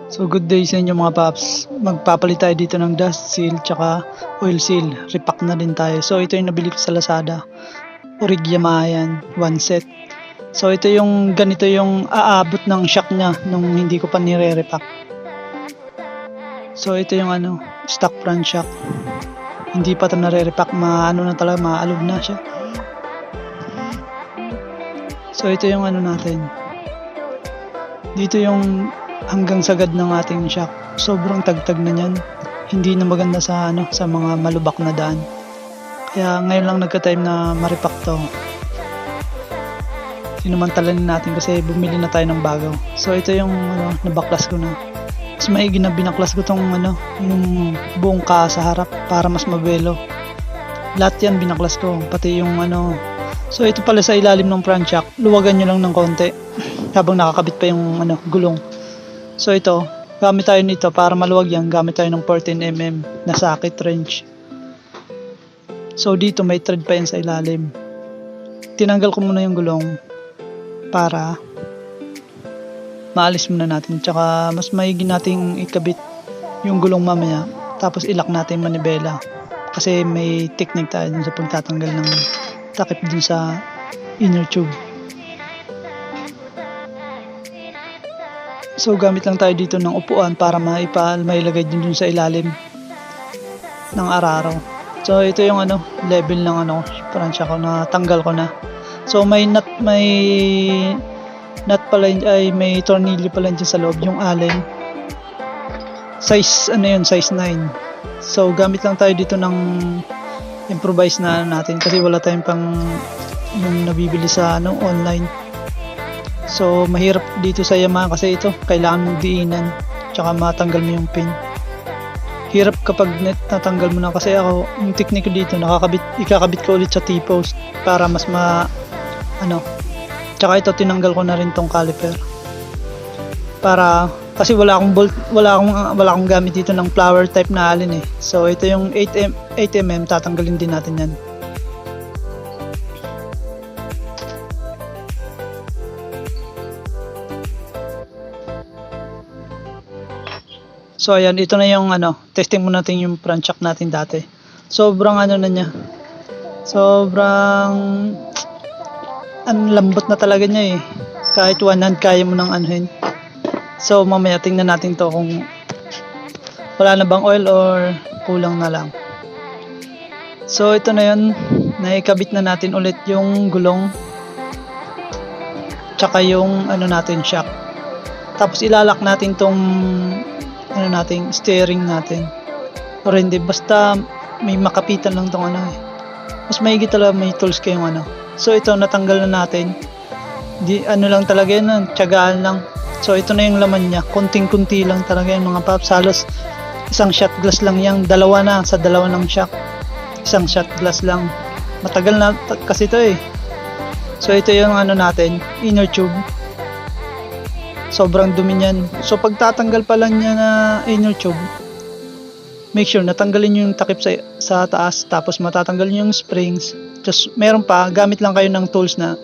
So good day sa inyo mga paps. Magpapalit tayo dito ng dust seal tsaka oil seal. Repack na din tayo. So ito yung nabili ko sa Lazada. Orig Yamaha yan, one set. So ito yung ganito yung aabot ng shock niya nung hindi ko pa nire-repack. So ito yung stock front shock. Hindi pa ito nare-repack, na talaga, maalog na siya. So ito yung natin. Dito yung hanggang sagad ng ating shock. Sobrang tagtag na niyan. Hindi na maganda sa sa mga malubak na daan. Kaya ngayon lang nagka-time na ma-repack to. Sinamantalanin natin kasi bumili na tayo ng bago. So ito yung nabaklas ko na. Mas maigi na binaklas ko tong yung buong ka sa harap para mas mabelo. Lahat yan binaklas ko, pati yung So ito pala sa ilalim ng front shock, luwagan nyo lang ng konti habang nakakabit pa yung gulong. So ito, gamit tayo nito para maluwag yan, gamit tayo ng 14mm na socket wrench. So dito may thread pa yan sa ilalim. Tinanggal ko muna yung gulong para maalis muna natin. Tsaka mas maigi nating ikabit yung gulong mamaya. Tapos ilak natin manibela. Kasi may technique tayo dun sa pagtatanggal ng takip dun sa inner tube. So gamit lang tayo dito ng upuan para mailagay dun sa ilalim ng araro. So ito yung level ng front shock ko na tanggal ko na. So may nut pala ay may tornilyo pala dyan sa loob, yung allen. Size size 9. So gamit lang tayo dito ng improvise na natin kasi wala tayong pang yung nabibili sa online. So mahirap dito sa Yamaha kasi ito kailangan mong diinan tsaka matanggal mo yung pin. Hirap kapag natanggal mo na, kasi ako yung technique ko dito ikakabit ko ulit sa T-post para mas tsaka ito tinanggal ko na rin tong caliper para kasi wala akong gamit dito ng flower type na allen eh. So ito yung 8mm, tatanggalin din natin yan. So ayan, ito na yung testing muna natin yung front shock natin dati. Sobrang na niya. Sobrang lambot na talaga niya eh. Kahit one hand kaya mo nang anuhin. So mamaya tingnan natin to kung wala na bang oil or kulang na lang. So ito na yun, naikabit na natin ulit yung gulong tsaka yung natin shock. Tapos ilalak natin tong nating steering natin, or hindi, basta may makapitan lang tong mas maigi talaga may tools kayong So ito natanggal na natin, lang talaga yun, tiyagaan lang. So ito na yung laman nya, kunting-kunti lang talaga yung mga paps. Halos isang shot glass lang yan, dalawa na sa dalawa ng shock, isang shot glass lang. Matagal na kasi ito eh. So ito yung natin, inner tube. Sobrang dumi niyan. So pagtatanggal pa lang niya na inner tube, make sure natanggalin yung takip sa taas, tapos matatanggalin yung springs. Just meron pa, gamit lang kayo ng tools na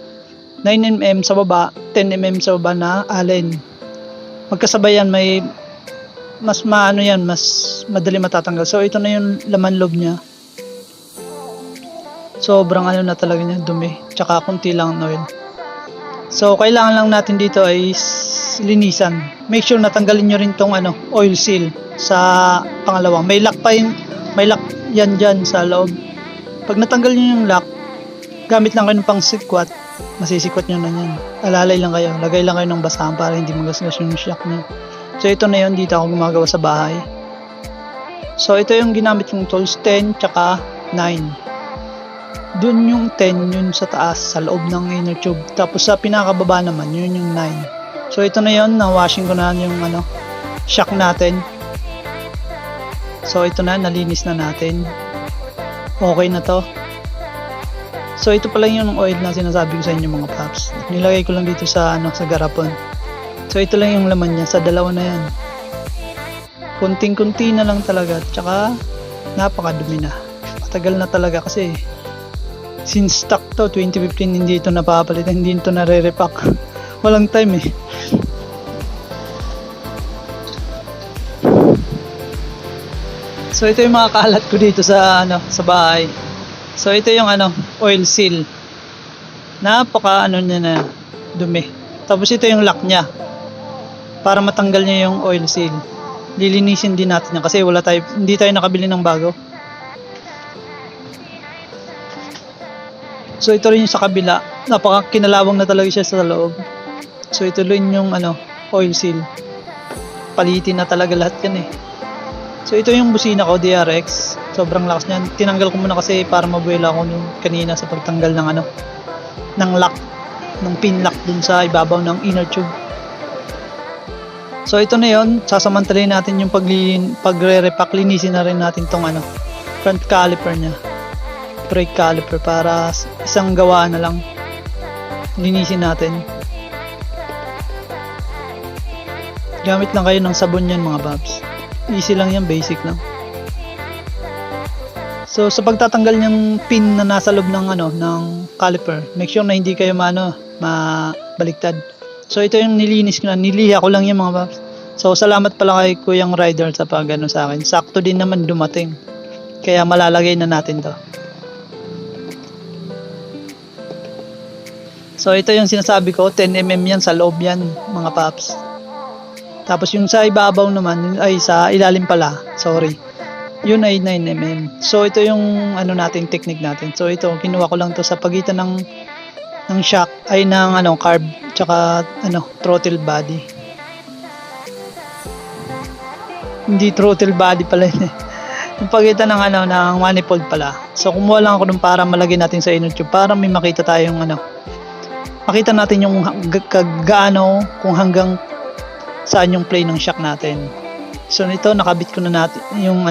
9mm sa baba, 10mm sa baba na allen. Magkasabay yan, mas mas madali matatanggal. So ito na yung laman loob niya. Sobrang na talaga niya, dumi. Tsaka kunti lang oil. So kailangan lang natin dito ay linisan. Make sure natanggalin nyo rin tong oil seal sa pangalawang. May lock yan dyan sa loob. Pag natanggal nyo yung lock, gamit lang kayo ng pang sikwat, masisikwat nyo na yan. Alalay lang kayo, lagay lang kayo ng basahan para hindi magasgas yung shock nyo. So ito na yun, dito ako gumagawa sa bahay. So ito yung ginamit yung tools, 10 tsaka 9. Dun yung 10 yun sa taas, sa loob ng inner tube. Tapos sa pinakababa naman, yun yung 9. So ito na yun, na-washing ko na yung shock natin. So ito na, nalinis na natin. Okay na to. So ito pala yung oil na sinasabi ko sa inyo mga paps. Nilagay ko lang dito sa sa garapon. So ito lang yung laman niya, sa dalawa na yan. Kunting-kunti na lang talaga, tsaka napakadumi na. Matagal na talaga kasi since stock to 2015 hindi ito napapalitan, hindi ito nare-repack. Walang time eh. So ito yung mga kalat ko dito sa sa bahay. So ito yung oil seal. Napaka niya na dumi. Tapos ito yung lock niya. Para matanggal niya yung oil seal. Lilinisin din natin yan kasi hindi tayo nakabili ng bago. So ito rin yung sa kabila. Napaka kinalawang na talaga siya sa loob. So ito rin yung oil seal. Palitin na talaga lahat yan eh. So ito yung busina ko, DRX. Sobrang lakas niyan. Tinanggal ko muna kasi para mabuela ako kanina sa pagtanggal ng lock, ng pin lock dun sa ibabaw ng inner tube. So ito na yon, sasamantalayin natin yung pagre-repack, linisin na rin natin tong front caliper niya. Brake caliper para isang gawa na lang. Linisin natin. Gamit lang kayo ng sabon yan mga babs. Easy lang yan, basic lang. So sa pagtatanggal ng pin na nasa loob ng caliper, make sure na hindi kayo mabaliktad. So ito yung nilinis ko na, niliha ko lang yung mga babs. So salamat pala kay Kuyang Rider sa sa akin. Sakto din naman dumating. Kaya malalagay na natin to. So ito yung sinasabi ko, 10mm yan sa loob yan mga paps. Tapos yung sa ibabaw naman, ay sa ilalim pala, sorry. Yun ay 9mm. So ito yung natin, technique natin. So ito, kinuha ko lang to sa pagitan ng shock, ay ng carb, tsaka throttle body. Hindi throttle body pala yun eh. Yung pagitan ng ng manifold pala. So kumuha lang ako dun para malagay natin sa inner tube para may makita tayong makita natin yung gaano kung hanggang saan yung play ng shock natin. So nito nakabit ko na natin yung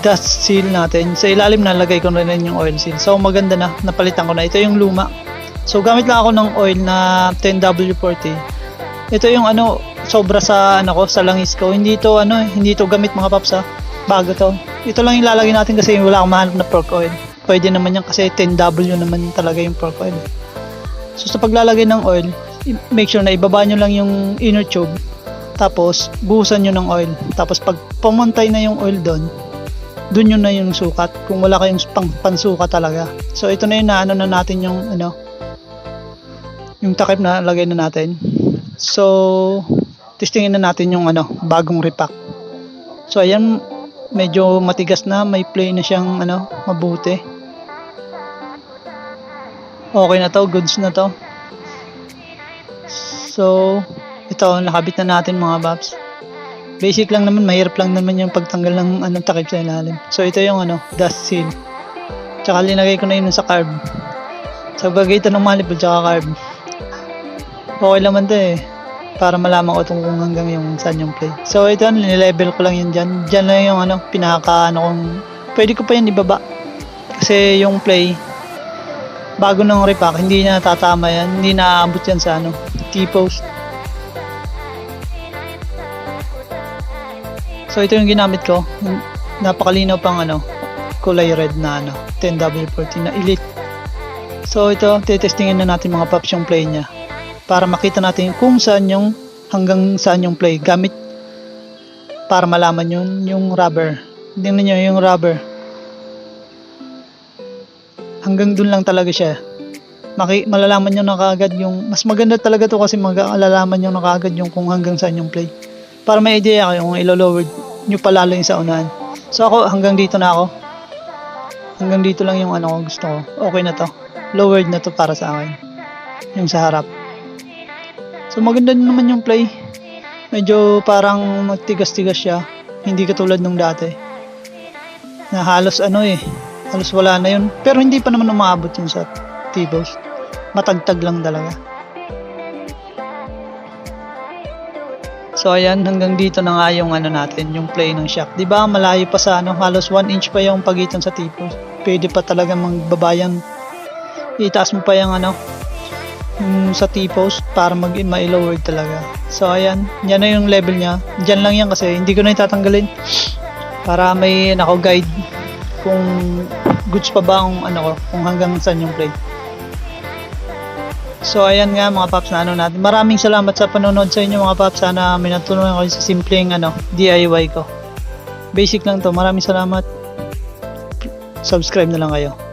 dust seal natin. Sa ilalim nalagay ko na rin yung oil seal. So maganda na, napalitan ko na. Ito yung luma. So gamit lang ako ng oil na 10W40. Ito yung sobra sa sa langis ko. Hindi to hindi to gamit mga paps ha. Bago to. Ito lang yung lalagay natin kasi wala akong mahanap na pork oil. Pwede naman yan kasi 10W naman talaga yung pork oil. So sa paglalagay ng oil, make sure na ibaba nyo lang yung inner tube. Tapos buhusan nyo ng oil. Tapos pag pumuntay na yung oil dun yun na yung sukat. Kung wala kayong pansukat talaga. So ito na yung na natin yung yung takip na lagay na natin. So testingin na natin yung bagong repack. So ayan, medyo matigas na, may play na siyang mabuti. Okay na to, goods na to. So ito, nakabit na natin mga babs. Basic lang naman, mahirap lang naman yung pagtanggal ng takip sa ilalim. So ito yung dust seal. Tsaka linagay ko na yun sa carb. Sa pagitan ng manifold tsaka carb. Okay naman to eh. Para malaman ko kung hanggang yung saan yung play. So ito, nilevel ko lang yun dyan. Dyan lang yung pinaka kung pwede ko pa yan ibaba. Kasi yung play, bago ng repack, hindi na tatama yan. Hindi na aabot yan sa T-post. So ito yung ginamit ko. Napakalinaw pang kulay red na 10W40 na elite. So ito, tetestingin na natin mga paps yung play niya. Para makita natin kung saan hanggang saan yung play. Gamit para malaman yun yung rubber. Tingnan nyo yung rubber. Hanggang dun lang talaga siya. Malalaman nyo na kaagad yung, mas maganda talaga to kasi malalaman nyo na kaagad yung kung hanggang saan yung play. Para may idea kayo kung ilo-lower nyo palalo yung sa unahan. So ako, hanggang dito na ako. Hanggang dito lang yung gusto ko. Okay na to. Lowered na to para sa akin. Yung sa harap. So maganda din naman yung play. Medyo parang magtigas-tigas siya. Hindi katulad nung dati. Na halos halos wala na yun. Pero hindi pa naman umaabot yun sa T-post. Matagtag lang talaga. So ayan, hanggang dito na nga yung natin, yung play ng shock. 'Di ba? Malayo pa sa halos 1 inch pa yung pagitan sa T-post. Pwede pa talaga magbabayan. Itaas mo pa yung yung sa T-post para ma-lower talaga. So ayan, yan na yung level niya. Diyan lang yan kasi hindi ko na itatanggalin. Para may guide kung goods pa ba ang kung hanggang saan yung play. So ayan nga mga paps na natin. Maraming salamat sa panonood sa inyo mga paps. Sana may natutunan kayo sa simpleng DIY ko. Basic lang to. Maraming salamat. Subscribe na lang kayo.